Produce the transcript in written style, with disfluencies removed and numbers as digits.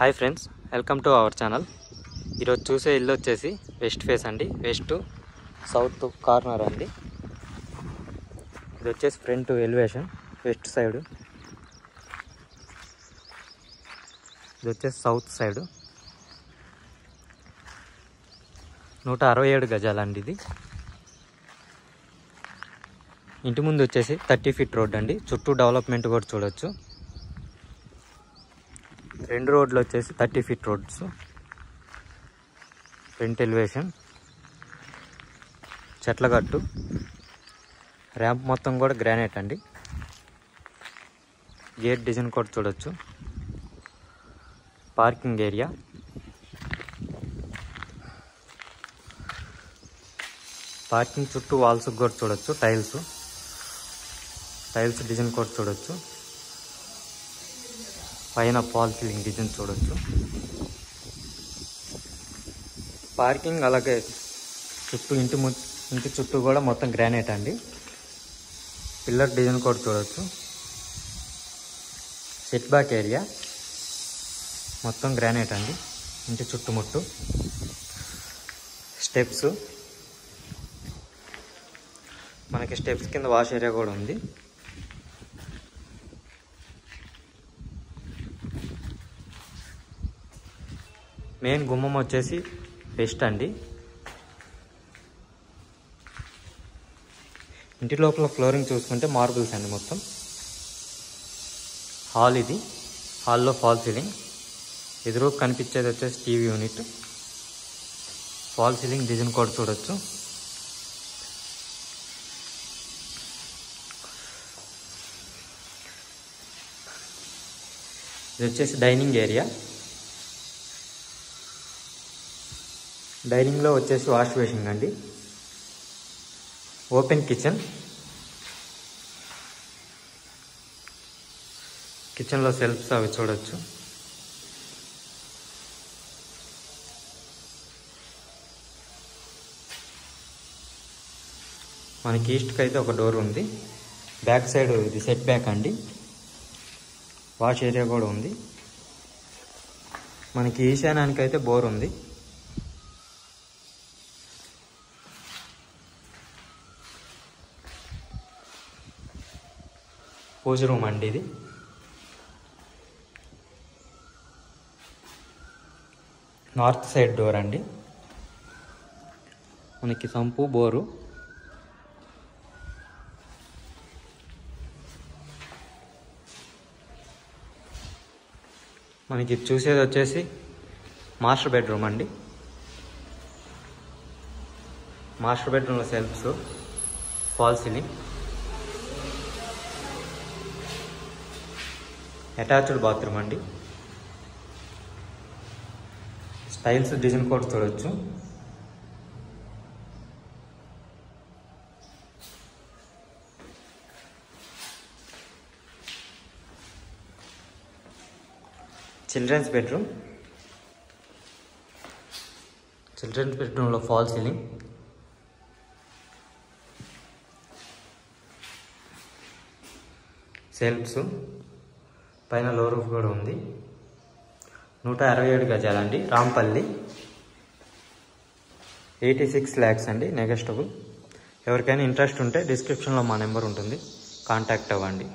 Hi friends, welcome to our channel. ఈరోజు చూసే ఇల్లు వచ్చేసి వెస్ట్ ఫేస్ అండి. వెస్ట్ సౌత్ కార్నర్ అండి. ఇది వచ్చేసి ఫ్రంట్ ఎలివేషన్ వెస్ట్ సైడ్, ఇది వచ్చేసి సౌత్ సైడ్. 167 గజాలండి. ఇది ఇంటి ముందు వచ్చేసి 30 ఫీట్ రోడ్ అండి. చుట్టూ డెవలప్మెంట్ కూడా చూడొచ్చు. 2 రోడ్లు వచ్చేసి 30 ఫీట్ రోడ్స్. ఫ్రంట్ ఎలివేషన్, చెట్లగట్టు, ర్యాంప్ మొత్తం కూడా గ్రానైట్ అండి. గేట్ డిజైన్ కూడా చూడొచ్చు. పార్కింగ్ ఏరియా, పార్కింగ్ చుట్టూ వాల్స్ కూడా చూడొచ్చు. టైల్స్ డిజైన్ కూడా చూడొచ్చు. పైన ఫాల్ సీలింగ్ డిజైన్ చూడొచ్చు. పార్కింగ్ అలాగే చుట్టూ ఇంటి చుట్టూ కూడా మొత్తం గ్రానైట్ అండి. పిల్లర్ డిజైన్ కూడా చూడొచ్చు. సెట్ బ్యాక్ ఏరియా మొత్తం గ్రానైట్ అండి. ఇంటి చుట్టుముట్టు స్టెప్స్, మనకి స్టెప్స్ కింద వాష్ ఏరియా కూడా ఉంది. మెయిన్ గుమ్మం వచ్చేసి వెస్ట్ అండి. ఇంటి లోపల ఫ్లోరింగ్ చూసుకుంటే మార్బుల్స్ అండి మొత్తం. హాల్ ఇది. హాల్లో ఫాల్ సీలింగ్. ఎదురు కనిపించేది వచ్చేసి TV unit. Fall ceiling design కూడా చూడొచ్చు. ఇది వచ్చేసి డైనింగ్ ఏరియా. డైనింగ్లో వచ్చేసి వాష్ బేసిన్ అండి. ఓపెన్ కిచెన్లో సెల్ఫ్స్ అవి చూడొచ్చు. మనకి ఈస్ట్కి అయితే ఒక డోర్ ఉంది. బ్యాక్ సైడ్ ఇది సెట్ బ్యాక్ అండి. వాష్ ఏరియా కూడా ఉంది. మనకి ఈశాన్యానికి అయితే బోర్ ఉంది. పూజ రూమ్ అండి ఇది. నార్త్ సైడ్ డోర్ అండి. మనకి సంపు, బోరు. మనకి చూసేది వచ్చేసి మాస్టర్ బెడ్రూమ్ అండి. మాస్టర్ బెడ్రూమ్లో shelves, false ceiling, attached bathroom అండి. స్టైల్స్ డిజైన్ కూడా చూడొచ్చు. చిల్డ్రన్స్ బెడ్రూమ్లో ఫాల్ సీలింగ్, సెల్ఫ్స్, పైన లో రూఫ్ కూడా ఉంది. 167 గజాలండి. రాంపల్లి. 86 lakhs అండి. నెగోషియబుల్. ఎవరికైనా ఇంట్రెస్ట్ ఉంటే డిస్క్రిప్షన్లో మా నెంబర్ ఉంటుంది, కాంటాక్ట్ అవ్వండి.